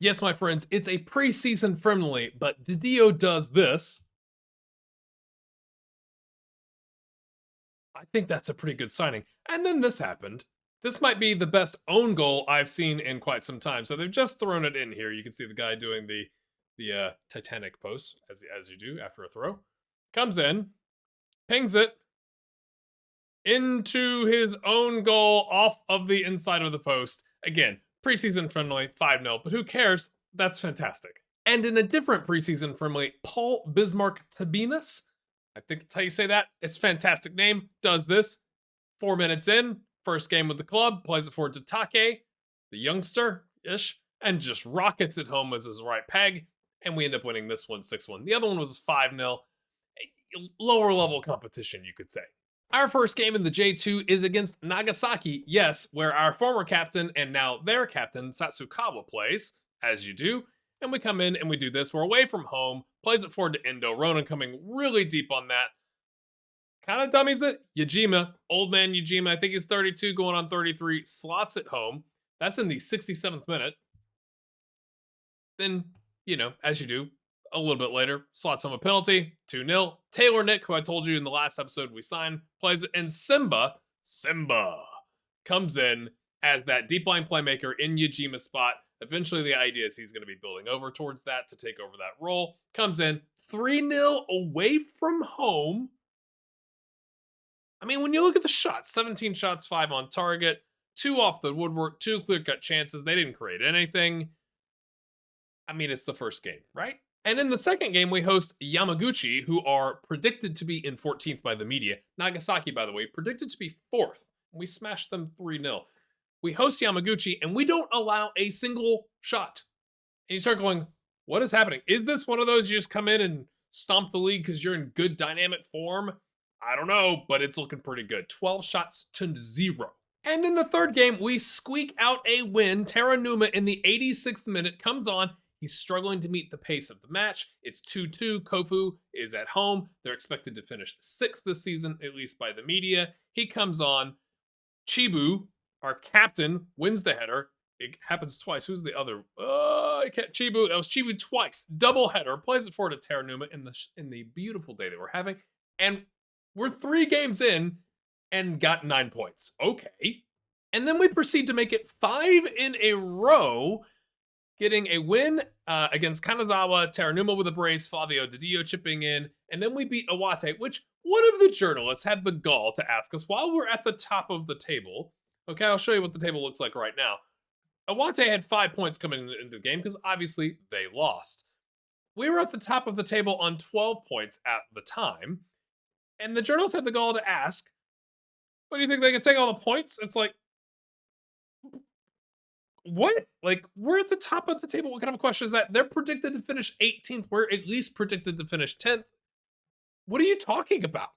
Yes, my friends, it's a preseason friendly, but Didio does this. I think that's a pretty good signing. And then this happened. This might be the best own goal I've seen in quite some time. So they've just thrown it in here. You can see the guy doing the Titanic pose as you do after a throw. Comes in, pings it into his own goal off of the inside of the post. Again, preseason friendly, 5-0, but who cares? That's fantastic. And in a different preseason friendly, Paul Bismarck Tabinas, I think that's how you say that. It's a fantastic name. Does this 4 minutes in, first game with the club, plays it forward to Take, the youngster ish, and just rockets it home as his right peg. And we end up winning this one 6-1. The other one was 5-0. Lower level competition, you could say. Our first game in the J2 is against Nagasaki, yes, where our former captain and now their captain, Satsukawa, plays, as you do. And we come in and we do this. We're away from home, plays it forward to Indo. Ronan coming really deep on that. Kind of dummies it. Yajima, old man Yajima, I think he's 32, going on 33, slots it home. That's in the 67th minute. Then, as you do, a little bit later, slots home a penalty, 2-0. Taylor Nick, who I told you in the last episode we signed, plays it, and Simba comes in as that deep line playmaker in Yajima's spot. Eventually, the idea is he's going to be building over towards that to take over that role. Comes in 3-0 away from home. I mean, when you look at the shots, 17 shots, 5 on target, 2 off the woodwork, 2 clear-cut chances. They didn't create anything. I mean, it's the first game, right? And in the second game, we host Yamaguchi, who are predicted to be in 14th by the media. Nagasaki, by the way, predicted to be 4th. We smashed them 3-0. We host Yamaguchi, and we don't allow a single shot. And you start going, what is happening? Is this one of those you just come in and stomp the league because you're in good dynamic form? I don't know, but it's looking pretty good. 12 shots to 0. And in the third game, we squeak out a win. Teranuma in the 86th minute comes on. He's struggling to meet the pace of the match. It's 2-2. Kofu is at home. They're expected to finish 6th this season, at least by the media. He comes on. Chibu, our captain, wins the header. It happens twice. Who's the other? Chibu. That was Chibu twice. Double header. Plays it forward to Teranuma in the beautiful day that we're having. And we're 3 games in and got 9 points. Okay. And then we proceed to make it 5 in a row, getting a win against Kanazawa, Teranuma with a brace, Flavio Didio chipping in, and then we beat Iwate, which one of the journalists had the gall to ask us while we're at the top of the table. Okay, I'll show you what the table looks like right now. Iwate had 5 points coming into the game because obviously they lost. We were at the top of the table on 12 points at the time, and the journalist had the gall to ask, what do you think, they can take all the points? It's like, what? Like, we're at the top of the table. What kind of a question is that? They're predicted to finish 18th. We're at least predicted to finish 10th. What are you talking about?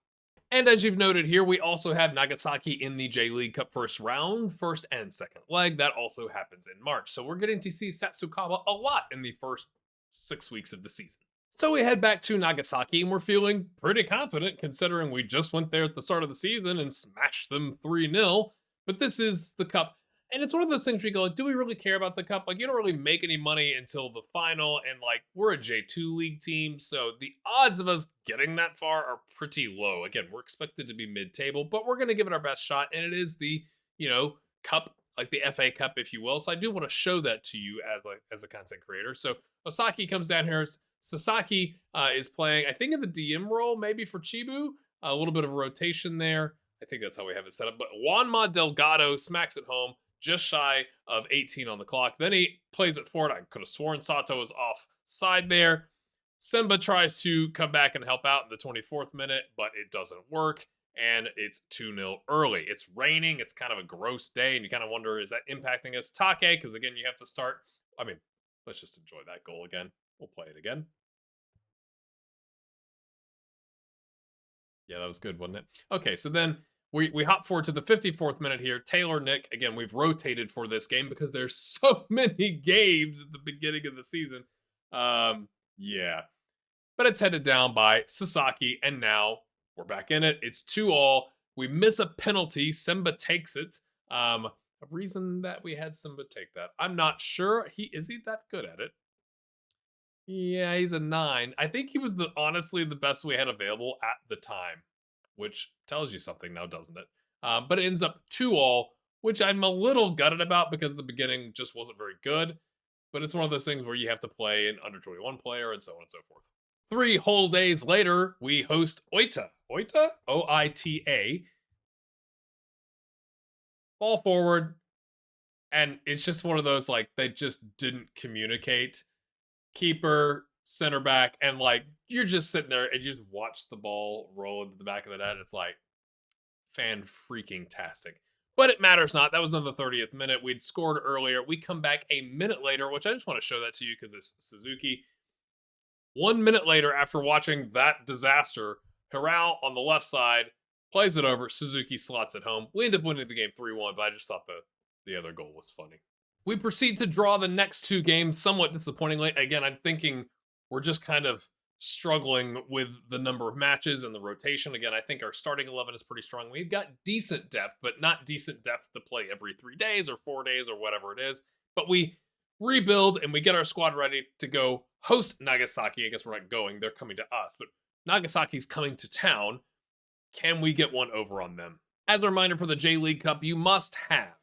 And as you've noted here, we also have Nagasaki in the J-League Cup first round, first and second leg. That also happens in March. So we're getting to see Satsukawa a lot in the first 6 weeks of the season. So we head back to Nagasaki, and we're feeling pretty confident considering we just went there at the start of the season and smashed them 3-0. But this is the Cup. And it's one of those things where you go, like, do we really care about the Cup? Like, you don't really make any money until the final, and, like, we're a J2 league team, so the odds of us getting that far are pretty low. Again, we're expected to be mid-table, but we're going to give it our best shot, and it is the, Cup, like the FA Cup, if you will. So I do want to show that to you as a content creator. So Osaki comes down here. Sasaki is playing, I think, in the DM role, maybe for Chibu. A little bit of a rotation there. I think that's how we have it set up. But Juanma Delgado smacks it home, just shy of 18 on the clock. Then he plays it forward. I could have sworn Sato was offside there. Semba tries to come back and help out in the 24th minute, but it doesn't work, and it's 2-0 early. It's raining. It's kind of a gross day, and you kind of wonder, is that impacting us? Take, because again, you have to start. I mean, let's just enjoy that goal again. We'll play it again. Yeah, that was good, wasn't it? Okay, so then we hop forward to the 54th minute here. Taylor Nick, again, we've rotated for this game because there's so many games at the beginning of the season. Yeah. But it's headed down by Sasaki, and now we're back in it. It's 2-2. We miss a penalty. Semba takes it. a reason that we had Simba take that. I'm not sure. Is he that good at it? Yeah, he's a 9. I think he was honestly the best we had available at the time, which tells you something now, doesn't it? But it ends up 2-all, which I'm a little gutted about because the beginning just wasn't very good. But it's one of those things where you have to play an under 21 player and so on and so forth. 3 whole days later, we host Oita. Oita? Oita. Ball forward. And it's just one of those, like, they just didn't communicate. Keeper, center back, and like you're just sitting there and you just watch the ball roll into the back of the net. It's like fan freaking tastic. But it matters not. That was in the 30th minute. We'd scored earlier. We come back a minute later, which I just want to show that to you because it's Suzuki. 1 minute later, after watching that disaster, Hirao on the left side plays it over. Suzuki slots it home. We end up winning the game 3-1, but I just thought the other goal was funny. We proceed to draw the next 2 games somewhat disappointingly. Again, I'm thinking we're just kind of struggling with the number of matches and the rotation. Again, I think our starting 11 is pretty strong. We've got decent depth, but not decent depth to play every 3 days or 4 days or whatever it is. But we rebuild and we get our squad ready to go host Nagasaki. I guess we're not going. They're coming to us. But Nagasaki's coming to town. Can we get one over on them? As a reminder for the J-League Cup, you must have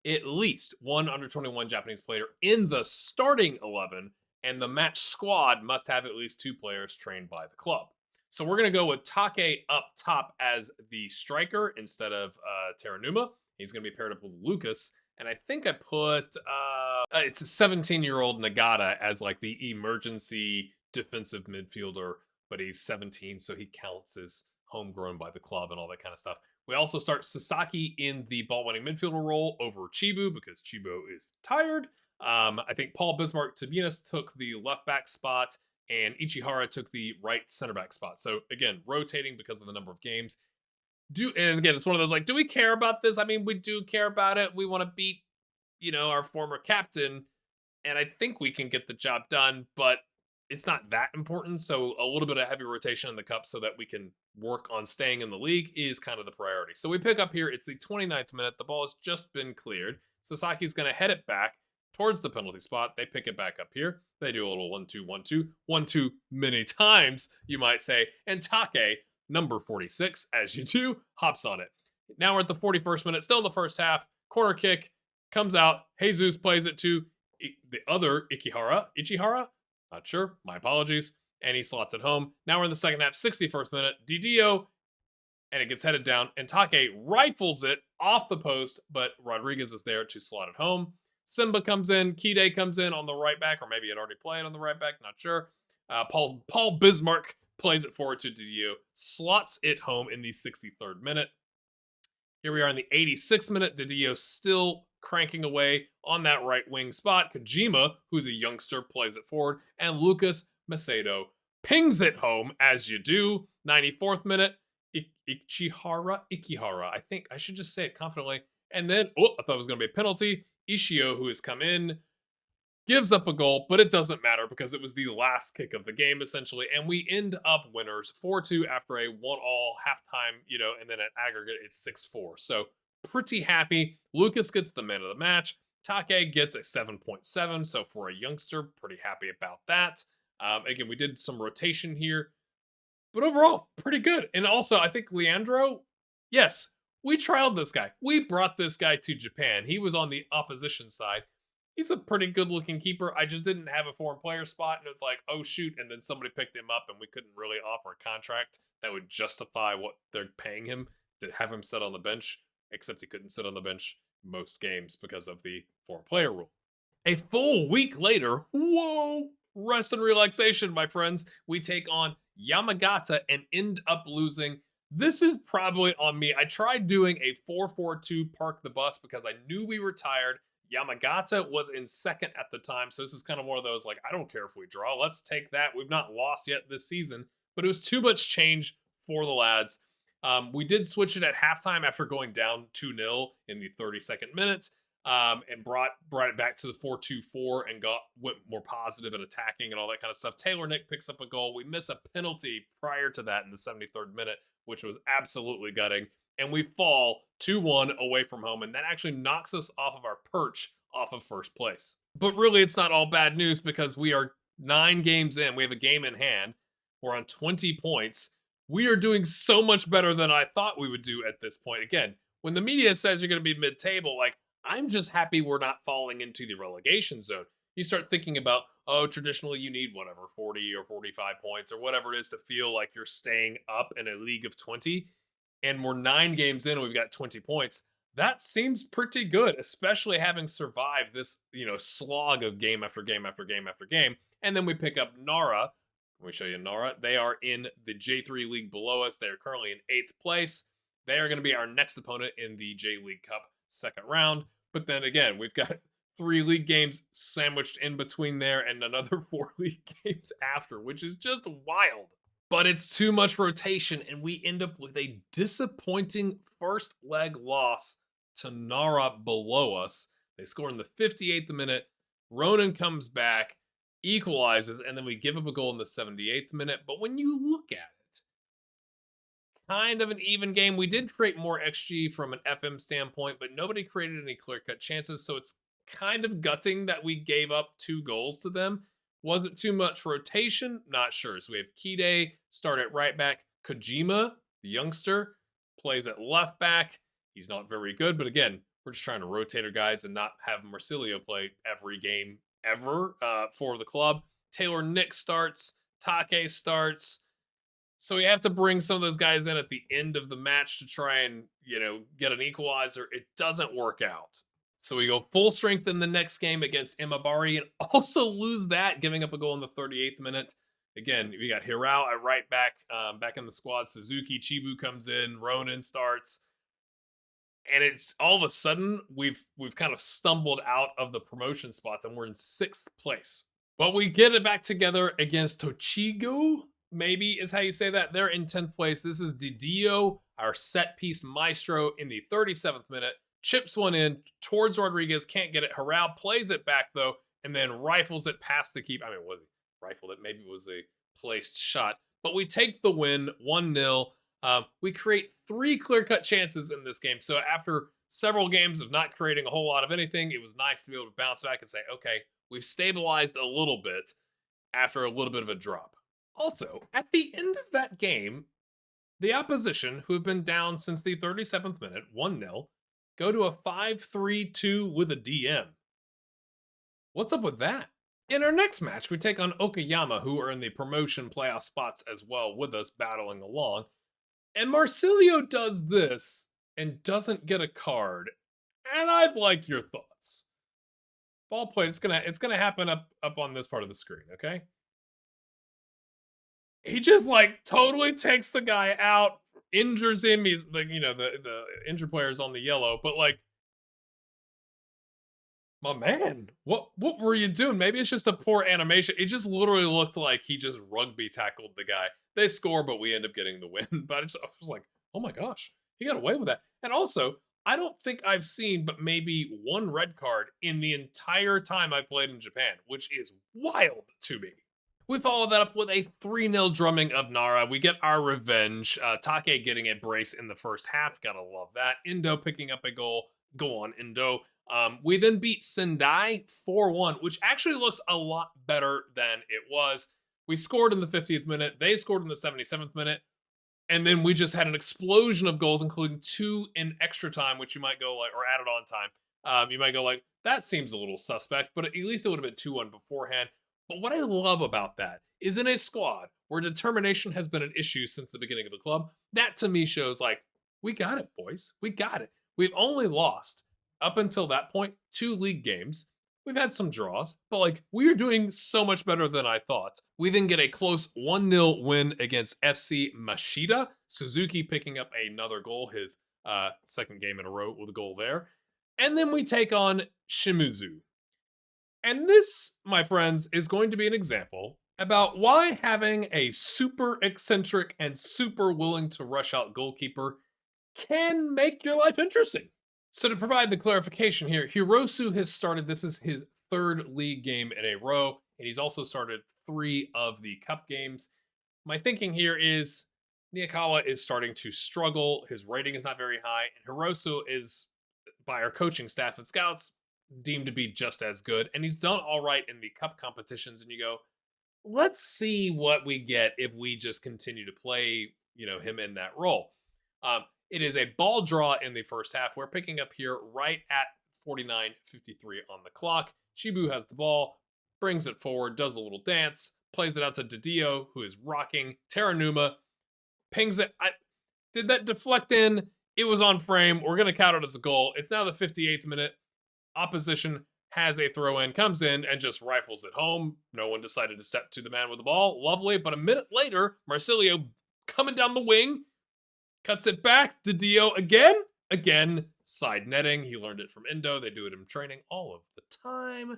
at least one under 21 Japanese player in the starting 11, and the match squad must have at least 2 players trained by the club. So we're going to go with Take up top as the striker instead of Teranuma. He's going to be paired up with Lucas, and I think I put it's a 17-year-old Nagata as like the emergency defensive midfielder, but he's 17, so he counts as homegrown by the club and all that kind of stuff. We also start Sasaki in the ball-winning midfielder role over Chibu because Chibu is tired. I think Paul Bismarck Tabinas took the left back spot and Ichihara took the right center back spot. So again, rotating because of the number of games. And again, it's one of those like, do we care about this? I mean, we do care about it. We want to beat, our former captain, and I think we can get the job done, but it's not that important. So a little bit of heavy rotation in the cup so that we can work on staying in the league is kind of the priority. So we pick up here. It's the 29th minute. The ball has just been cleared. Sasaki's going to head it back towards the penalty spot. They pick it back up here. They do a little 1-2, 1-2, 1-2 many times, you might say. And Take, number 46, as you do, hops on it. Now we're at the 41st minute, still in the first half. Corner kick comes out. Jesus plays it to the other Ichihara? Not sure. My apologies. And he slots it home. Now we're in the second half, 61st minute. Didio, and it gets headed down. And Take rifles it off the post, but Rodriguez is there to slot it home. Simba comes in. Kide comes in on the right back, or maybe it already played on the right back. Not sure. Paul Bismarck plays it forward to Didio. Slots it home in the 63rd minute. Here we are in the 86th minute. Didio still cranking away on that right wing spot. Kojima, who's a youngster, plays it forward. And Lucas Macedo pings it home, as you do. 94th minute. Ikihara. I think I should just say it confidently. And then, I thought it was going to be a penalty. Ishio, who has come in, gives up a goal, but it doesn't matter because it was the last kick of the game, essentially. And we end up winners 4-2 after a 1-1 halftime, and then at aggregate, it's 6-4. So pretty happy. Lucas gets the man of the match. Take gets a 7.7. So for a youngster, pretty happy about that. Again, we did some rotation here, but overall, pretty good. And also, I think Leandro, yes, we trialed this guy. We brought this guy to Japan. He was on the opposition side. He's a pretty good-looking keeper. I just didn't have a foreign player spot, and it was like, oh, shoot. And then somebody picked him up, and we couldn't really offer a contract that would justify what they're paying him to have him sit on the bench, except he couldn't sit on the bench most games because of the foreign player rule. A full week later, rest and relaxation, my friends. We take on Yamagata and end up losing. This is probably on me. I tried doing a 4-4-2 park the bus because I knew we were tired. Yamagata was in second at the time, so this is kind of one of those, like, I don't care if we draw. Let's take that. We've not lost yet this season, but it was too much change for the lads. We did switch it at halftime after going down 2-0 in the 32nd minute, and brought it back to the 4-2-4 and went more positive and attacking and all that kind of stuff. Taylor Nick picks up a goal. We miss a penalty prior to that in the 73rd minute, which was absolutely gutting. and we fall 2-1 away from home, and that actually knocks us off of our perch off of first place. But really, it's not all bad news because we are 9 games in. We have a game in hand. We're on 20 points. We are doing so much better than I thought we would do at this point. Again, when the media says you're going to be mid-table, like, I'm just happy we're not falling into the relegation zone. You start thinking about, oh, traditionally you need whatever, 40 or 45 points or whatever it is to feel like you're staying up in a league of 20. And we're 9 games in and we've got 20 points. That seems pretty good, especially having survived this, slog of game after game after game after game. And then we pick up Nara. Let me show you Nara. They are in the J3 League below us. They are currently in 8th place. They are going to be our next opponent in the J League Cup second round. But then again, we've got 3 league games sandwiched in between there and another 4 league games after, which is just wild. But it's too much rotation, and we end up with a disappointing first leg loss to Nara below us. They score in the 58th minute. Ronan comes back, equalizes, and then we give up a goal in the 78th minute. But when you look at it, kind of an even game. We did create more XG from an FM standpoint, but nobody created any clear-cut chances, so it's kind of gutting that we gave up 2 goals to them. Was it too much rotation? Not sure. So we have Kide start at right back. Kojima, the youngster, plays at left back. He's not very good, but again, we're just trying to rotate our guys and not have Marsilio play every game ever for the club. Taylor Nick starts. Take starts. So we have to bring some of those guys in at the end of the match to try and, get an equalizer. It doesn't work out. So we go full strength in the next game against Imabari and also lose that, giving up a goal in the 38th minute. Again, we got Hirao at right back, back in the squad. Suzuki, Chibu comes in, Ronan starts. And it's all of a sudden, we've kind of stumbled out of the promotion spots and we're in 6th place. But we get it back together against Tochigo, maybe is how you say that. They're in 10th place. This is Didio, our set piece maestro, in the 37th minute. Chips one in towards Rodriguez, can't get it. Harao plays it back though, and then rifles it past the keeper. I mean, was he rifled it? Maybe it was a placed shot. But we take the win, 1-0. We create 3 clear-cut chances in this game. So after several games of not creating a whole lot of anything, it was nice to be able to bounce back and say, okay, we've stabilized a little bit after a little bit of a drop. Also, at the end of that game, the opposition, who have been down since the 37th minute, 1-0, go to a 5-3-2 with a DM. What's up with that? In our next match, we take on Okayama, who are in the promotion playoff spots as well with us, battling along. And Marsilio does this and doesn't get a card. And I'd like your thoughts. Ball played. It's gonna happen up on this part of the screen, okay? He just totally takes the guy out, injures him. He's the injured player's on the yellow, but my man, what were you doing? Maybe it's just a poor animation. It just literally looked like he just rugby tackled the guy. They score, but we end up getting the win. But I was like, oh my gosh, he got away with that. And also, I don't think I've seen but maybe 1 red card in the entire time I played in Japan, which is wild to me. We follow that up with a 3-0 drumming of Nara. We get our revenge. Take getting a brace in the first half. Gotta love that. Indo picking up a goal. Go on, Indo. We then beat Sendai 4-1, which actually looks a lot better than it was. We scored in the 50th minute. They scored in the 77th minute. And then we just had an explosion of goals, including 2 in extra time, which you might go or added on time. You might go that seems a little suspect, but at least it would have been 2-1 beforehand. But what I love about that is in a squad where determination has been an issue since the beginning of the club, that to me shows we got it, boys. We got it. We've only lost, up until that point, 2 league games. We've had some draws, but we are doing so much better than I thought. We then get a close 1-0 win against FC Mashita. Suzuki picking up another goal, his second game in a row with a goal there. And then we take on Shimizu. And this, my friends, is going to be an example about why having a super eccentric and super willing to rush out goalkeeper can make your life interesting. So to provide the clarification here, Hirosu has started, this is his 3rd league game in a row, and he's also started 3 of the cup games. My thinking here is, Miyakawa is starting to struggle. His rating is not very high. And Hirosu is, by our coaching staff and scouts, deemed to be just as good. And he's done all right in the cup competitions. And you go, let's see what we get if we just continue to play, him in that role. It is a ball draw in the first half. We're picking up here right at 49:53 on the clock. Shibu has the ball, brings it forward, does a little dance, plays it out to Didio, who is rocking. Teranuma pings it. Did that deflect in? It was on frame. We're going to count it as a goal. It's now the 58th minute. Opposition has a throw in, comes in, and just rifles it home. No one decided to step to the man with the ball. Lovely. But a minute later, Marsilio coming down the wing, cuts it back. Didio again, side netting. He learned it from Indo. They do it in training all of the time.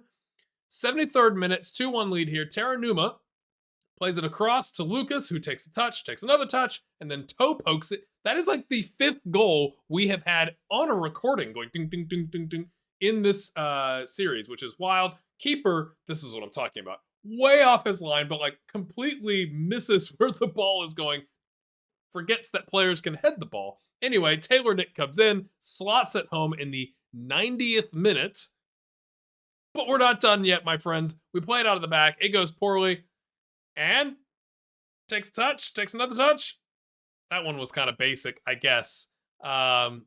73rd minute, 2-1 lead here. Teranuma plays it across to Lucas, who takes a touch, takes another touch, and then toe pokes it. That is like the 5th goal we have had on a recording going ding, ding, ding, ding, ding in this series, which is wild. Keeper, this is what I'm talking about. Way off his line, but like completely misses where the ball is going. Forgets that players can head the ball. Anyway, Taylor Nick comes in, slots it home in the 90th minute. But we're not done yet, my friends. We play it out of the back. It goes poorly. And takes a touch, takes another touch. That one was kind of basic, I guess. But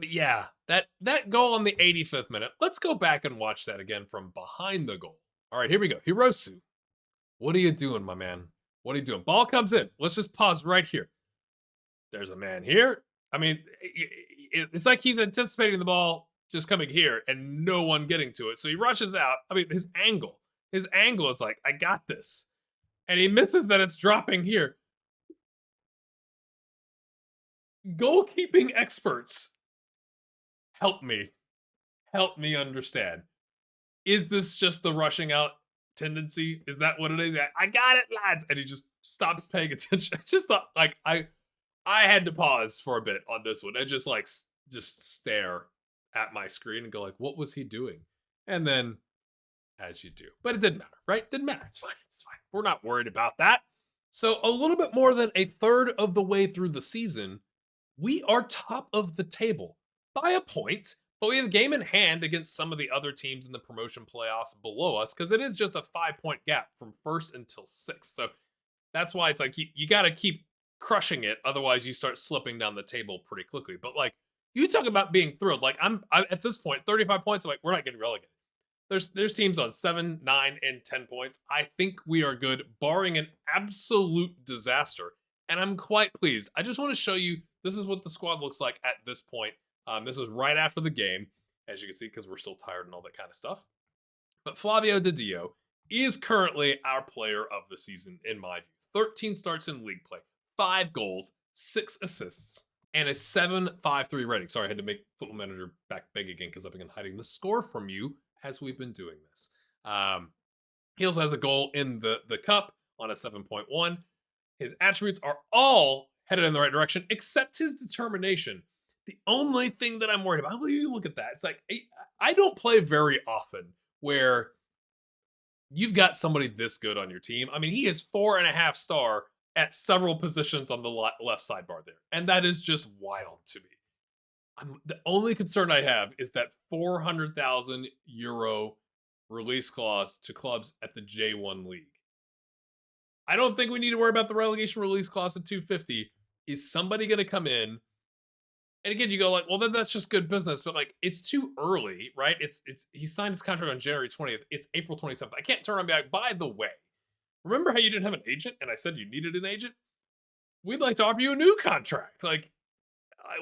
yeah, that goal on the 85th minute. Let's go back and watch that again from behind the goal. All right, here we go. Hirosu, what are you doing, my man? What are you doing? Ball comes in. Let's just pause right here. There's a man here. I mean, it's like he's anticipating the ball just coming here and no one getting to it. So he rushes out. I mean, his angle is like, I got this. And he misses that it's dropping here. Goalkeeping experts, help me understand. Is this just the rushing out tendency? Is that what it is? I got it, lads. And he just stops paying attention. I just thought, like, I had to pause for a bit on this one and just stare at my screen and go like, what was he doing? And then, as you do. But it didn't matter, right? Didn't matter. It's fine. We're not worried about that. So a little bit more than a third of the way through the season, we are top of the table by a point, but we have a game in hand against some of the other teams in the promotion playoffs below us because it is just a 5-point gap from first until sixth. So that's why it's like you got to keep crushing it. Otherwise, you start slipping down the table pretty quickly. But like, you talk about being thrilled. Like I'm at this point, 35 points. I'm like, we're not getting relegated. There's teams on 7, 9, and 10 points. I think we are good, barring an absolute disaster. And I'm quite pleased. I just want to show you, this is what the squad looks like at this point. This is right after the game, as you can see, because we're still tired and all that kind of stuff. But Flavio Didio is currently our player of the season, in my view. 13 starts in league play, 5 goals, 6 assists, and a 7.53 rating. Sorry, I had to make Football Manager back big again because I've been hiding the score from you as we've been doing this. He also has a goal in the cup on a 7.1. His attributes are all headed in the right direction, except his determination. The only thing that I'm worried about, well, you look at that. It's like, I don't play very often where you've got somebody this good on your team. I mean, he is 4.5 star at several positions on the left sidebar there. And that is just wild to me. The only concern I have is that 400,000 euro release clause to clubs at the J1 league. I don't think we need to worry about the relegation release clause at 250. Is somebody going to come in? And again, you go like, well, then that's just good business. But like, it's too early, right? He signed his contract on January 20th. It's April 27th. I can't turn around and be like, by the way, remember how you didn't have an agent and I said you needed an agent? We'd like to offer you a new contract. Like,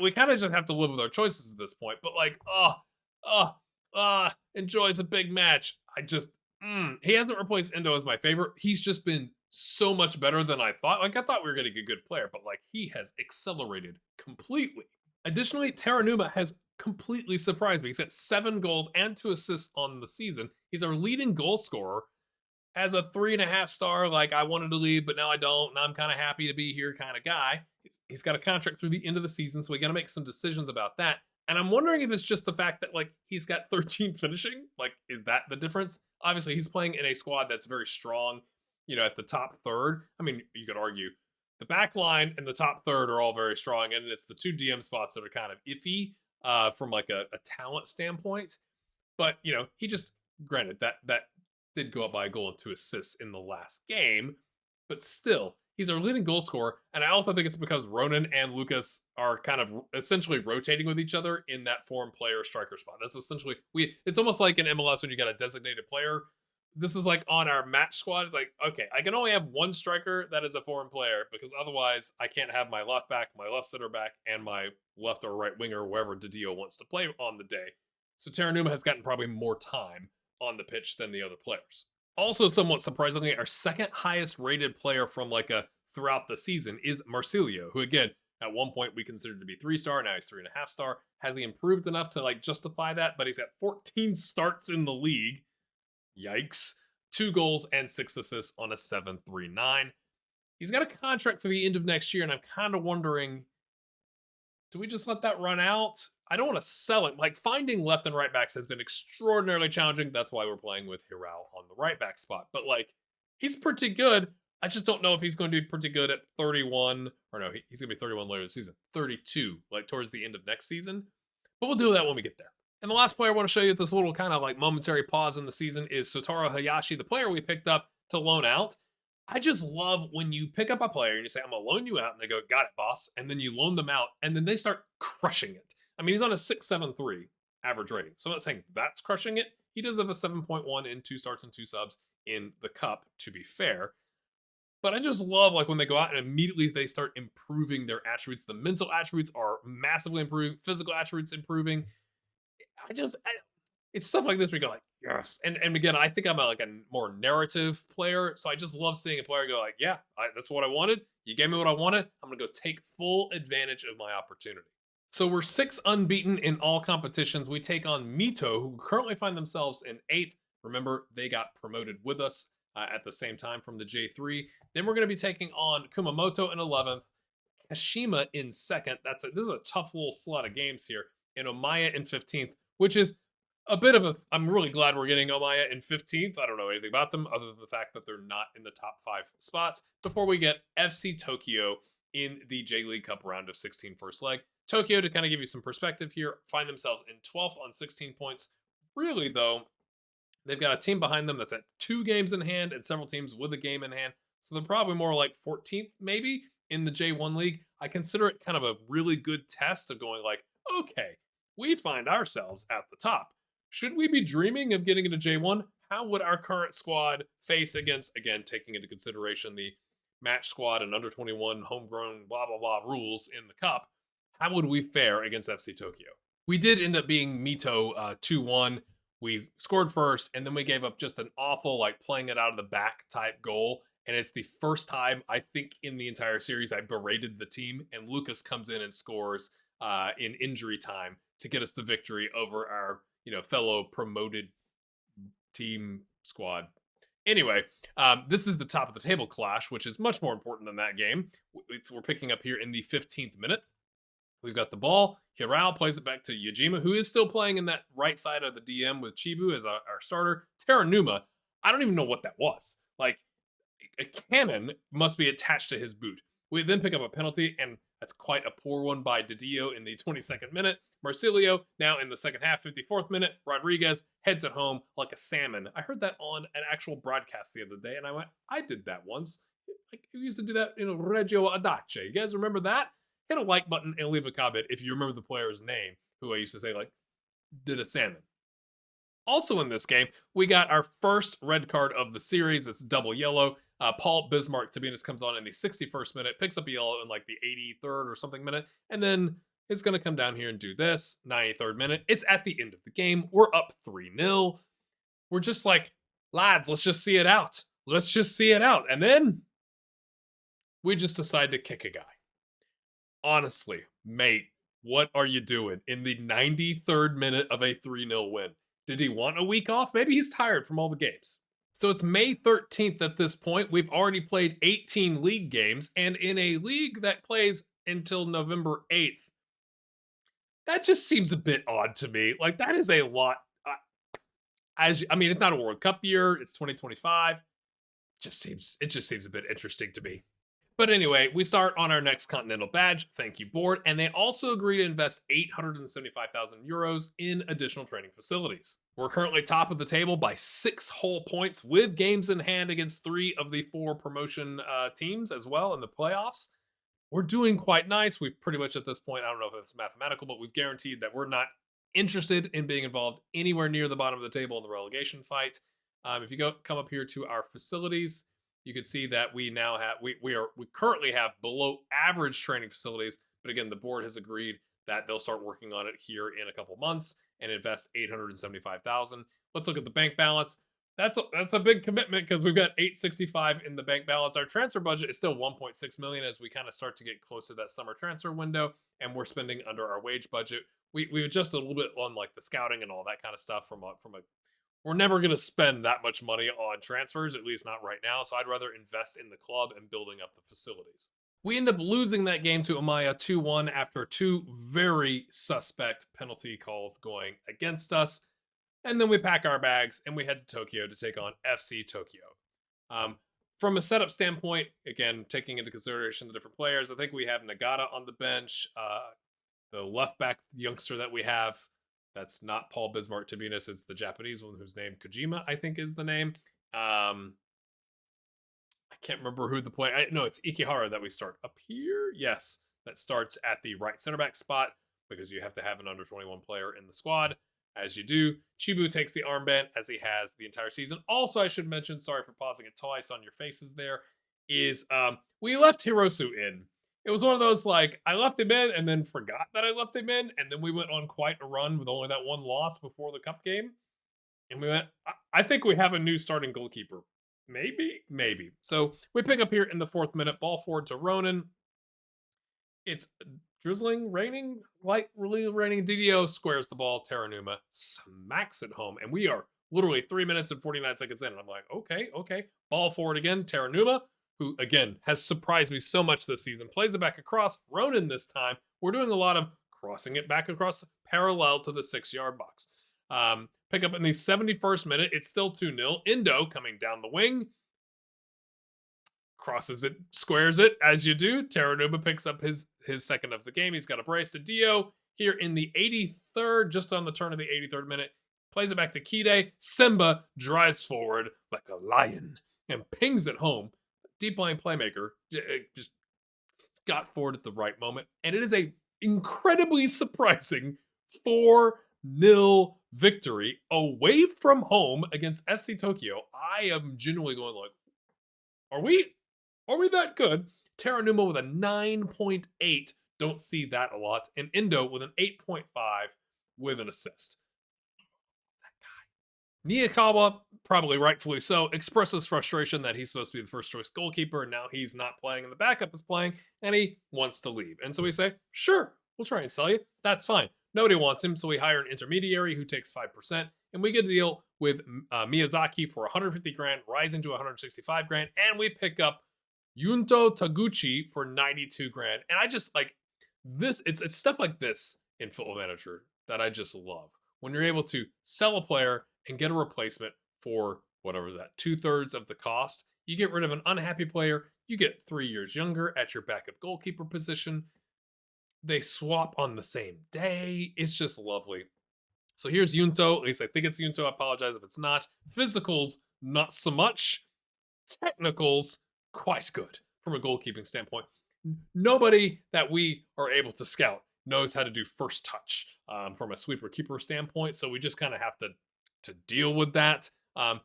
we kind of just have to live with our choices at this point. But like, enjoys a big match. He hasn't replaced Endo as my favorite. He's just been so much better than I thought. Like, I thought we were getting a good player, but like, he has accelerated completely. Additionally, Teranuma has completely surprised me. He's got 7 goals and 2 assists on the season. He's our leading goal scorer. As a 3.5 star, like, I wanted to leave, but now I don't, and I'm kind of happy to be here kind of guy. He's got a contract through the end of the season, so we got to make some decisions about that. And I'm wondering if it's just the fact that, like, he's got 13 finishing. Like, is that the difference? Obviously, he's playing in a squad that's very strong, at the top third. I mean, you could argue The back line and the top third are all very strong, and it's the two DM spots that are kind of iffy from like a talent standpoint. But he just granted that did go up by a goal and 2 assists in the last game, but still, he's our leading goal scorer. And I also think it's because Ronan and Lucas are kind of essentially rotating with each other in that foreign player striker spot. That's essentially it's almost like in MLS when you got a designated player. This is like on our match squad. It's like, okay, I can only have one striker that is a foreign player because otherwise I can't have my left back, my left center back, and my left or right winger, wherever Didio wants to play on the day. So Terranuma has gotten probably more time on the pitch than the other players. Also, somewhat surprisingly, our second highest rated player from like a throughout the season is Marsilio, who again, at one point we considered to be 3-star, now he's 3.5 star. Has he improved enough to like justify that? But he's got 14 starts in the league. Yikes. 2 goals and 6 assists on a 7.39. He's got a contract for the end of next year, and I'm kind of wondering, do we just let that run out? I don't want to sell it. Like, finding left and right backs has been extraordinarily challenging. That's why we're playing with Hiral on the right back spot. But, like, he's pretty good. I just don't know if he's going to be pretty good at 31. Or no, he's going to be 31 later this season. 32, like, towards the end of next season. But we'll do that when we get there. And the last player I want to show you at this little kind of, like, momentary pause in the season is Sotaro Hayashi, the player we picked up to loan out. I just love when you pick up a player and you say, I'm going to loan you out. And they go, got it, boss. And then you loan them out. And then they start crushing it. I mean, he's on a 6.73 average rating. So I'm not saying that's crushing it. He does have a 7.1 in 2 starts and 2 subs in the cup, to be fair. But I just love like when they go out and immediately they start improving their attributes. The mental attributes are massively improving. Physical attributes improving. It's stuff like this where you go like, yes. And again, I think I'm a more narrative player. So I just love seeing a player go like, yeah, that's what I wanted. You gave me what I wanted. I'm going to go take full advantage of my opportunity. So we're 6 unbeaten in all competitions. We take on Mito, who currently find themselves in 8th. Remember, they got promoted with us at the same time from the J3. Then we're going to be taking on Kumamoto in 11th, Kashima in 2nd. This is a tough little slot of games here. And Omaya in 15th, which is a bit of I'm really glad we're getting Omaya in 15th. I don't know anything about them other than the fact that they're not in the top 5 spots before we get FC Tokyo in the J-League Cup round of 16 first leg. Tokyo, to kind of give you some perspective here, find themselves in 12th on 16 points. Really, though, they've got a team behind them that's at 2 games in hand and several teams with a game in hand. So they're probably more like 14th, maybe, in the J1 League. I consider it kind of a really good test of going like, okay, we find ourselves at the top. Should we be dreaming of getting into J1? How would our current squad face against, again, taking into consideration the match squad and under 21 homegrown blah, blah, blah rules in the cup? How would we fare against FC Tokyo? We did end up being Mito 2-1. We scored first, and then we gave up just an awful, like, playing it out of the back type goal. And it's the first time, I think, in the entire series I berated the team, and Lucas comes in and scores in injury time to get us the victory over our, fellow promoted team squad. Anyway, this is the top of the table clash, which is much more important than that game. We're picking up here in the 15th minute. We've got the ball. Hiral plays it back to Yajima, who is still playing in that right side of the DM with Chibu as our starter. Terranuma, I don't even know what that was. Like, a cannon must be attached to his boot. We then pick up a penalty, and that's quite a poor one by Didio in the 22nd minute. Marsilio, now in the second half, 54th minute. Rodriguez heads it home like a salmon. I heard that on an actual broadcast the other day, and I went, I did that once. Like, we used to do that in Reggio Adace. You guys remember that? Hit a like button and leave a comment if you remember the player's name, who I used to say, like, did a salmon. Also in this game, we got our first red card of the series. It's double yellow. Paul Bismarck Tabinas comes on in the 61st minute, picks up a yellow in like the 83rd or something minute, and then is going to come down here and do this, 93rd minute. It's at the end of the game. We're up 3-0. We're just like, lads, let's just see it out. Let's just see it out. And then we just decide to kick a guy. Honestly, mate, what are you doing in the 93rd minute of a 3-0 win? Did he want a week off? Maybe he's tired from all the games. So it's May 13th at this point. We've already played 18 league games, and in a league that plays until November 8th, that just seems a bit odd to me. Like, that is a lot. It's not a World Cup year. It's 2025. It just seems a bit interesting to me. But anyway, we start on our next Continental badge. Thank you, board. And they also agree to invest 875,000 euros in additional training facilities. We're currently top of the table by 6 whole points with games in hand against 3 of the 4 promotion teams as well in the playoffs. We're doing quite nice. We've pretty much at this point, I don't know if it's mathematical, but we've guaranteed that we're not interested in being involved anywhere near the bottom of the table in the relegation fight. If you come up here to our facilities, you can see that we now have we currently have below average training facilities, but again, the board has agreed that they'll start working on it here in a couple months and invest 875,000. Let's look at the bank balance. That's a big commitment because we've got 865 in the bank balance. Our transfer budget is still 1.6 million as we kind of start to get close to that summer transfer window, and we're spending under our wage budget. We adjusted a little bit on like the scouting and all that kind of stuff from a we're never going to spend that much money on transfers, at least not right now. So I'd rather invest in the club and building up the facilities. We end up losing that game to Amaya 2-1 after 2 very suspect penalty calls going against us. And then we pack our bags and we head to Tokyo to take on FC Tokyo. From a setup standpoint, again, taking into consideration the different players, I think we have Nagata on the bench, the left back youngster that we have. That's not Paul Bismarck Tabinas. It's the Japanese one whose name Kojima, I think, is the name. I can't remember who the player. No, it's Ikihara that we start up here. Yes, that starts at the right center back spot because you have to have an under 21 player in the squad. As you do, Chibu takes the armband as he has the entire season. Also, I should mention, sorry for pausing it twice on your faces there, is we left Hirosu in. It was one of those, like, I left him in and then forgot that I left him in. And then we went on quite a run with only that one loss before the cup game. And we went, I think we have a new starting goalkeeper. Maybe. So we pick up here in the 4th minute, ball forward to Ronan. It's drizzling, raining, really raining. DDO squares the ball. Teranuma smacks it home. And we are literally 3 minutes and 49 seconds in. And I'm like, okay. Ball forward again. Teranuma, who, again, has surprised me so much this season, plays it back across. Ronan this time. We're doing a lot of crossing it back across parallel to the 6-yard box. Pick up in the 71st minute. It's still 2-0. Indo coming down the wing. Crosses it, squares it, as you do. Teranuma picks up his second of the game. He's got a brace to Dio here in the 83rd, just on the turn of the 83rd minute. Plays it back to Kide. Simba drives forward like a lion and pings it home. Deep line playmaker just got forward at the right moment. And it is a incredibly surprising 4-0 victory away from home against FC Tokyo. I am genuinely going like, are we that good? Teranuma with a 9.8. Don't see that a lot. And Indo with an 8.5 with an assist. Niyakawa, probably rightfully so, expresses frustration that he's supposed to be the first choice goalkeeper, and now he's not playing and the backup is playing, and he wants to leave. And so we say, sure, we'll try and sell you. That's fine. Nobody wants him, so we hire an intermediary who takes 5%, and we get a deal with Miyazaki for 150 grand, rising to 165 grand, and we pick up Yunto Taguchi for 92 grand. And I just like this, it's stuff like this in Football Manager that I just love. When you're able to sell a player and get a replacement for whatever that 2/3 of the cost, you get rid of an unhappy player, you get 3 years younger at your backup goalkeeper position. They swap on the same day. It's just lovely. So here's Yunto. At least I think it's Yunto. I apologize if it's not. Physicals, not so much. Technicals, quite good from a goalkeeping standpoint. Nobody that we are able to scout knows how to do first touch from a sweeper keeper standpoint. So we just kind of have to deal with that.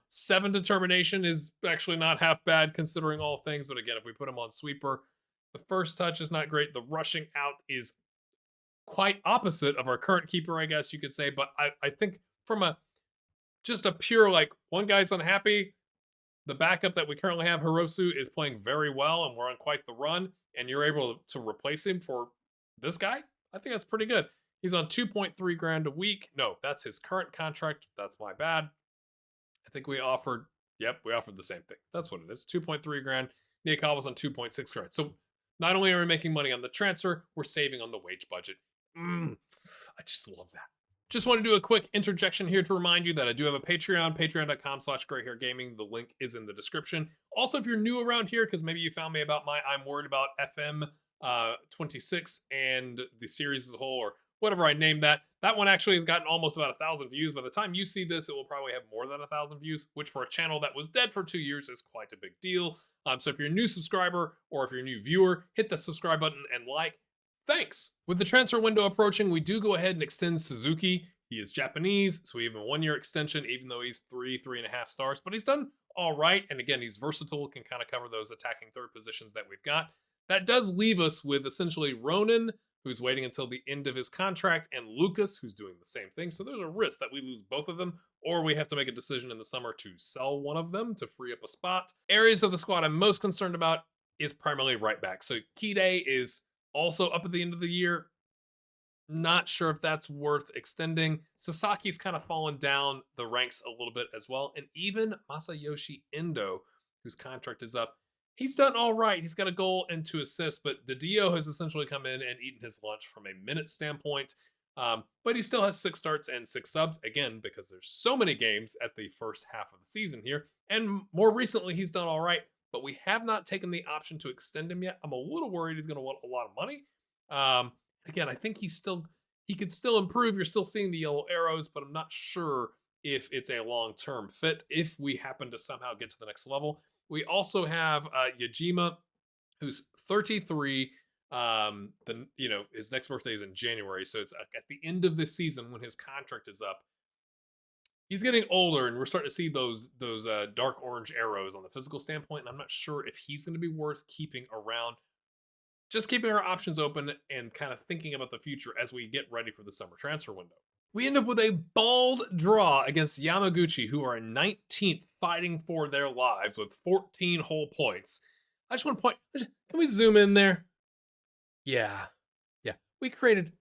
7 determination is actually not half bad considering all things. But again, if we put him on sweeper, the first touch is not great. The rushing out is quite opposite of our current keeper, I guess you could say. But I think from just a pure, like, one guy's unhappy, the backup that we currently have, Hirosu, is playing very well, and we're on quite the run, and you're able to replace him for this guy, I think that's pretty good. He's on 2.3 grand a week. No, that's his current contract. That's my bad. I think we offered the same thing. That's what it is. 2.3 grand. Niyakawa's on 2.6 grand. So not only are we making money on the transfer, we're saving on the wage budget. I just love that. Just want to do a quick interjection here to remind you that I do have a Patreon, patreon.com/grayhairgaming. The link is in the description. Also, if you're new around here, because maybe you found me about my I'm Worried About FM 26 and the series as a whole, or whatever I named that, that one actually has gotten almost about 1,000 views. By the time you see this, it will probably have more than 1,000 views, which for a channel that was dead for 2 years is quite a big deal. So if you're a new subscriber or if you're a new viewer, hit the subscribe button and like. Thanks. With the transfer window approaching, we do go ahead and extend Suzuki. He is Japanese, so we have a 1-year extension, even though he's 3.5 stars, but he's done all right. And again, he's versatile, can kind of cover those attacking third positions that we've got. That does leave us with essentially Ronan, who's waiting until the end of his contract, and Lucas, who's doing the same thing. So there's a risk that we lose both of them, or we have to make a decision in the summer to sell one of them to free up a spot. Areas of the squad I'm most concerned about is primarily right back. So Kide is also up at the end of the year. Not sure if that's worth extending. Sasaki's kind of fallen down the ranks a little bit as well. And even Masayoshi Endo, whose contract is up, he's done all right. He's got a goal and 2 assists, but Didio has essentially come in and eaten his lunch from a minute standpoint. But he still has 6 starts and 6 subs, again, because there's so many games at the first half of the season here. And more recently, he's done all right, but we have not taken the option to extend him yet. I'm a little worried he's going to want a lot of money. Again, I think he could still improve. You're still seeing the yellow arrows, but I'm not sure if it's a long-term fit if we happen to somehow get to the next level. We also have Yajima, who's 33. His next birthday is in January, so it's at the end of this season when his contract is up. He's getting older, and we're starting to see those dark orange arrows on the physical standpoint, and I'm not sure if he's going to be worth keeping around. Just keeping our options open and kind of thinking about the future as we get ready for the summer transfer window. We end up with a bald draw against Yamaguchi, who are in 19th, fighting for their lives with 14 whole points. I just want to point, can we zoom in there? Yeah. We created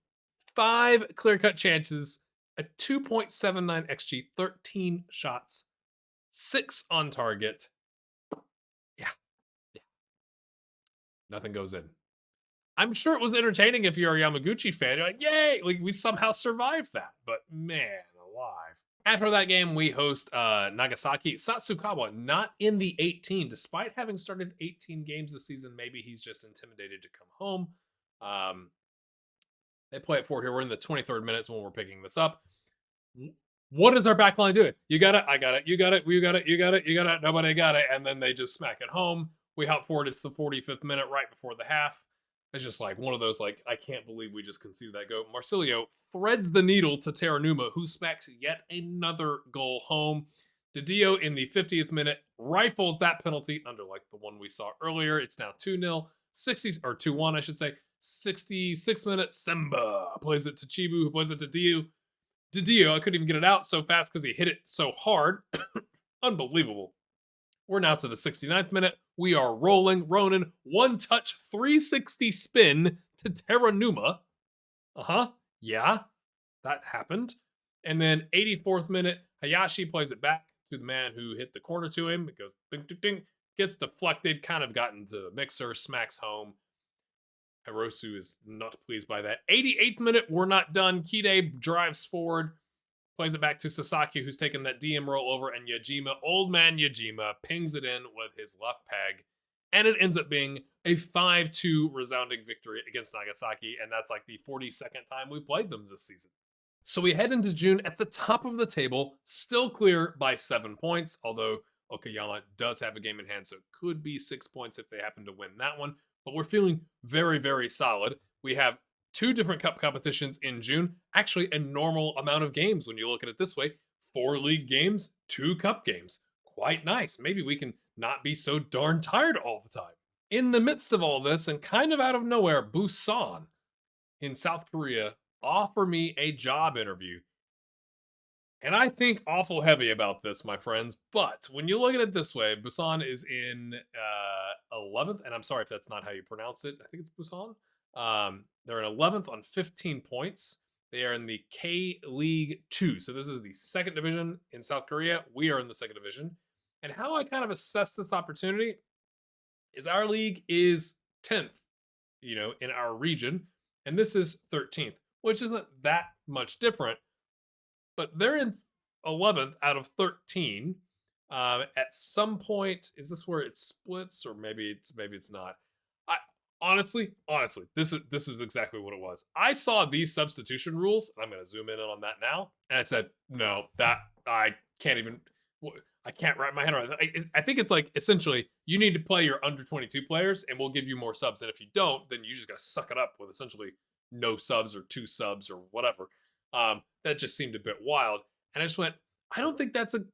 5 clear-cut chances, a 2.79 XG, 13 shots, 6 on target. Yeah. Nothing goes in. I'm sure it was entertaining if you're a Yamaguchi fan. You're like, yay, we somehow survived that. But man alive. After that game, we host Nagasaki. Satsukawa, not in the 18. Despite having started 18 games this season, maybe he's just intimidated to come home. They play it forward here. We're in the 23rd minutes when we're picking this up. What is our backline doing? You got it, I got it, you got it, you got it, you got it, you got it, nobody got it. And then they just smack it home. We hop forward. It's the 45th minute right before the half. It's just like one of those, like, I can't believe we just conceded that goal. Marsilio threads the needle to Teranuma, who smacks yet another goal home. Didio in the 50th minute rifles that penalty under like the one we saw earlier. It's now 2-0, 2-1, I should say. 66th minute, Simba plays it to Chibu, who plays it to Didio. I couldn't even get it out so fast because he hit it so hard. Unbelievable. We're now to the 69th minute. We are rolling. Ronan, 1-touch, 360 spin to Teranuma. Yeah, that happened. And then 84th minute, Hayashi plays it back to the man who hit the corner to him. It goes ding, ding, ding. Gets deflected, kind of got into the mixer, smacks home. Hirosu is not pleased by that. 88th minute, we're not done. Kide drives forward. Plays it back to Sasaki, who's taking that DM roll over, and Yajima, old man Yajima, pings it in with his left peg. And it ends up being a 5-2 resounding victory against Nagasaki, and that's like the 42nd time we've played them this season. So we head into June at the top of the table, still clear by 7 points, although Okayama does have a game in hand, so it could be 6 points if they happen to win that one. But we're feeling very, very solid. We have 2 different cup competitions in June. Actually, a normal amount of games when you look at it this way. 4 league games, 2 cup games. Quite nice. Maybe we can not be so darn tired all the time. In the midst of all this, and kind of out of nowhere, Busan in South Korea offer me a job interview. And I think awful heavy about this, my friends. But when you look at it this way, Busan is in 11th. And I'm sorry if that's not how you pronounce it. I think it's Busan. They're in 11th on 15 points. They are in the K League 2. So this is the 2nd division in South Korea. We are in the 2nd division. And how I kind of assess this opportunity is our league is 10th, in our region. And this is 13th, which isn't that much different. but they're in 11th out of 13. At some point, is this where it splits, or maybe it's not? I honestly, this is exactly what it was. I saw these substitution rules, and I'm going to zoom in on that now, and I said, no, that I can't even. I can't wrap my head around it. I think it's like essentially you need to play your under 22 players, and we'll give you more subs. And if you don't, then you just got to suck it up with essentially no subs or 2 subs or whatever. That just seemed a bit wild, and I just went, I don't think that's a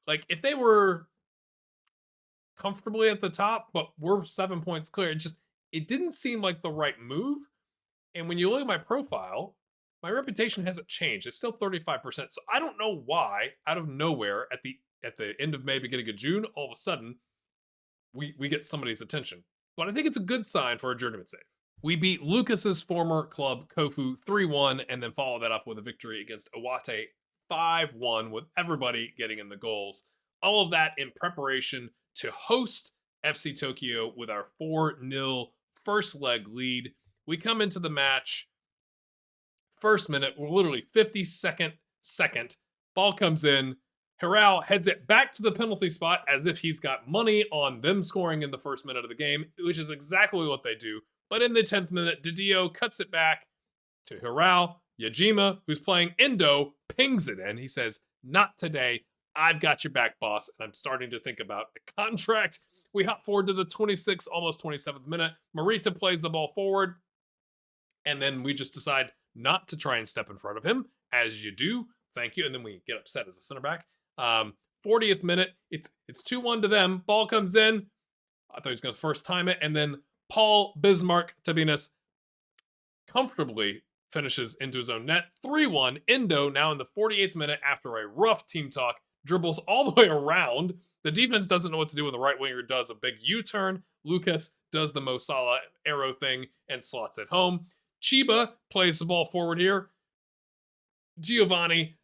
like if they were comfortably at the top, but we're 7 points clear. It didn't seem like the right move. And when you look at my profile, my reputation hasn't changed. It's still 35%. So I don't know why, out of nowhere, at the end of May, beginning of June, all of a sudden, we get somebody's attention. But I think it's a good sign for a journeyman save. We beat Lucas's former club, Kofu, 3-1, and then follow that up with a victory against Iwate 5-1, with everybody getting in the goals. All of that in preparation to host FC Tokyo with our 4-0 first leg lead. We come into the match, first minute, we're literally 52nd second. Ball comes in. Hirao heads it back to the penalty spot as if he's got money on them scoring in the first minute of the game, which is exactly what they do. But in the 10th minute, Didio cuts it back to Hirao. Yajima, who's playing Endo, pings it in. He says, not today. I've got your back, boss. And I'm starting to think about a contract. We hop forward to the 26th, almost 27th minute. Morita plays the ball forward. And then we just decide not to try and step in front of him, as you do. Thank you. And then we get upset as a center back. 40th minute, it's 2-1 to them. Ball comes in. I thought he was going to first time it. And then Paul Bismarck Tabinas comfortably finishes into his own net. 3-1. Endo, now in the 48th minute, after a rough team talk, dribbles all the way around. The defense doesn't know what to do when the right winger does a big U-turn. Lucas does the Mo Salah arrow thing and slots it home. Chiba plays the ball forward here. Giovanni,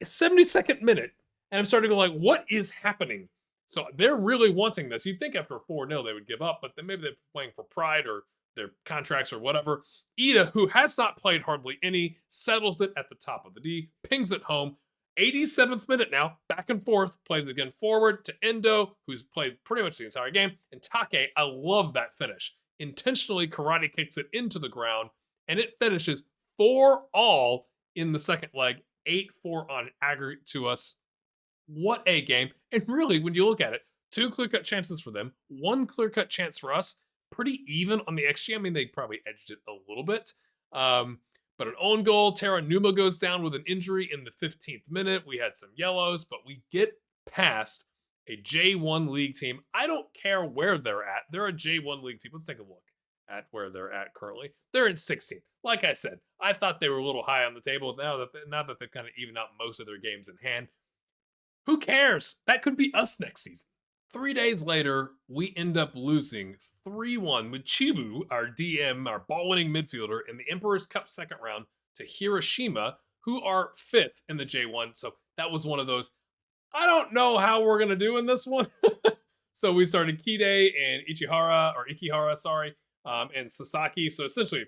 72nd minute. And I'm starting to go like, what is happening? So they're really wanting this. You'd think after 4-0 they would give up, but then maybe they're playing for pride or their contracts or whatever. Ida, who has not played hardly any, settles it at the top of the D, pings it home. 87th minute now, back and forth, plays it again forward to Endo, who's played pretty much the entire game. And Take, I love that finish. Intentionally karate kicks it into the ground, and it finishes 4-all in the second leg, 8-4 on aggregate to us. What a game. And really, when you look at it, 2 clear-cut chances for them, 1 clear-cut chance for us. Pretty even on the XG. I mean, they probably edged it a little bit. But an own goal, Terra Numa goes down with an injury in the 15th minute. We had some yellows, but we get past a J1 league team. I don't care where they're at. They're a J1 league team. Let's take a look at where they're at currently. They're in 16th. Like I said, I thought they were a little high on the table. Now that they've kind of evened out most of their games in hand, who cares? That could be us next season. 3 days later, we end up losing 3-1 with Chibu, our DM, our ball-winning midfielder, in the Emperor's Cup second round to Hiroshima, who are 5th in the J1. So that was one of those, I don't know how we're going to do in this one. So we started Kide and Ikihara, and Sasaki. So essentially,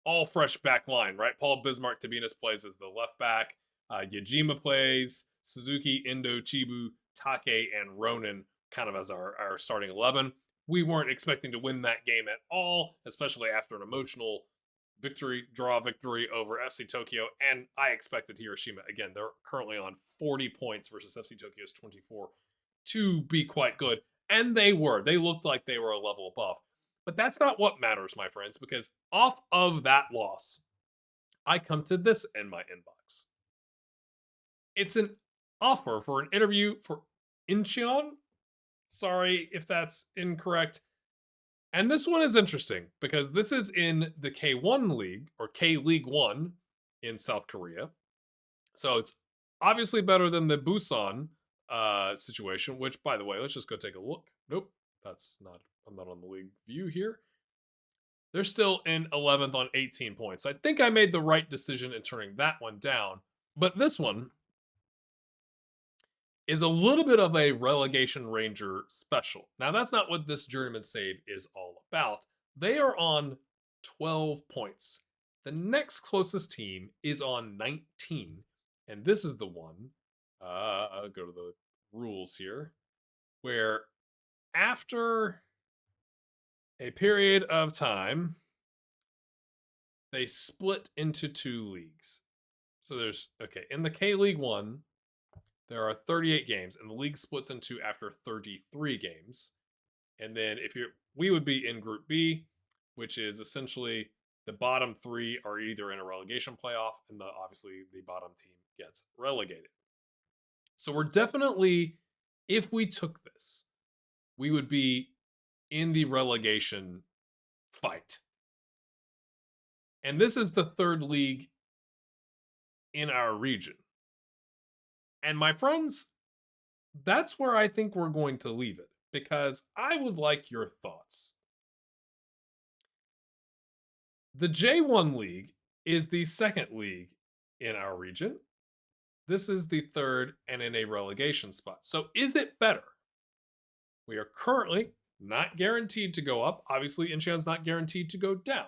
all fresh back line, right? Paul Bismarck Tabinas plays as the left back. Yajima plays, Suzuki, Endo, Chibu, Take, and Ronin kind of as our starting 11. We weren't expecting to win that game at all, especially after an emotional draw victory over FC Tokyo. And I expected Hiroshima, again, they're currently on 40 points versus FC Tokyo's 24, to be quite good. And they were. They looked like they were a level above. But that's not what matters, my friends, because off of that loss, I come to this in my inbox. It's an offer for an interview for Incheon. Sorry if that's incorrect. And this one is interesting because this is in the K1 League, or K-League 1 in South Korea. So it's obviously better than the Busan situation, which, by the way, let's just go take a look. Nope, I'm not on the league view here. They're still in 11th on 18 points. So I think I made the right decision in turning that one down. But this one is a little bit of a relegation ranger special. Now, that's not what this journeyman save is all about. They are on 12 points. The next closest team is on 19. And this is the one, I'll go to the rules here, where after a period of time, they split into 2 leagues. So there's, okay, in the K League 1, there are 38 games, and the league splits into after 33 games. And then we would be in Group B, which is essentially the bottom 3 are either in a relegation playoff, and obviously the bottom team gets relegated. So we're definitely, if we took this, we would be in the relegation fight. And this is the 3rd league in our region. And my friends, that's where I think we're going to leave it, because I would like your thoughts. The J1 League is the 2nd league in our region. This is the 3rd and in a relegation spot. So is it better? We are currently not guaranteed to go up. Obviously, Inchan's not guaranteed to go down.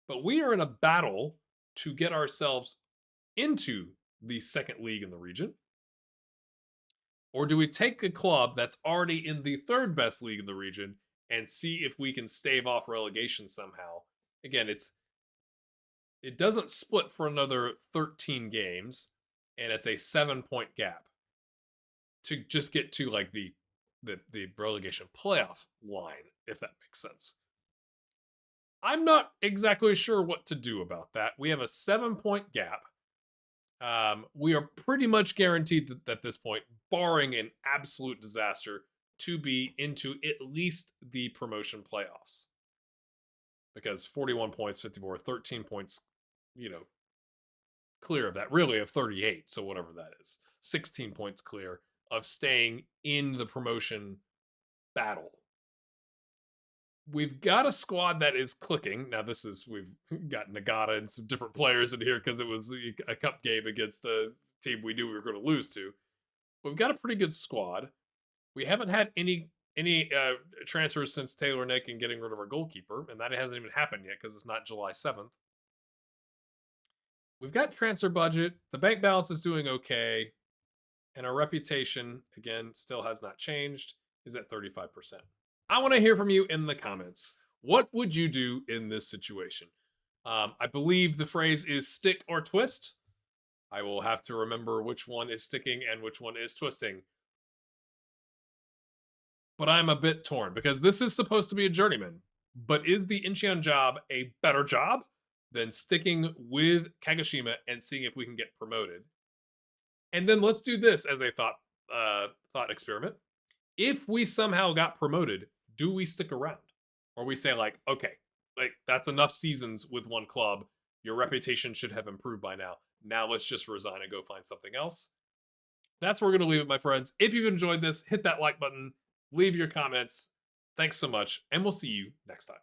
But we are in a battle to get ourselves into the 2nd league in the region. Or do we take a club that's already in the 3rd best league in the region and see if we can stave off relegation somehow? Again, it doesn't split for another 13 games, and it's a 7-point gap to just get to like the relegation playoff line, if that makes sense. I'm not exactly sure what to do about that. We have a 7-point gap. We are pretty much guaranteed that at this point, barring an absolute disaster, to be into at least the promotion playoffs. Because 41 points, 54, 13 points, clear of that. Really, of 38, so whatever that is. 16 points clear of staying in the promotion battle. We've got a squad that is clicking. Now, we've got Nagata and some different players in here because it was a cup game against a team we knew we were going to lose to. But we've got a pretty good squad. We haven't had any transfers since Taylor Nick and getting rid of our goalkeeper, and that hasn't even happened yet because it's not July 7th. We've got transfer budget. The bank balance is doing okay. And our reputation, again, still has not changed, is at 35%. I want to hear from you in the comments. What would you do in this situation? I believe the phrase is stick or twist. I will have to remember which one is sticking and which one is twisting. But I'm a bit torn because this is supposed to be a journeyman. But is the Incheon job a better job than sticking with Kagoshima and seeing if we can get promoted? And then let's do this as a thought experiment. If we somehow got promoted, do we stick around? Or we say like, okay, like that's enough seasons with one club. Your reputation should have improved by now. Now let's just resign and go find something else. That's where we're going to leave it, my friends. If you've enjoyed this, hit that like button, leave your comments. Thanks so much, and we'll see you next time.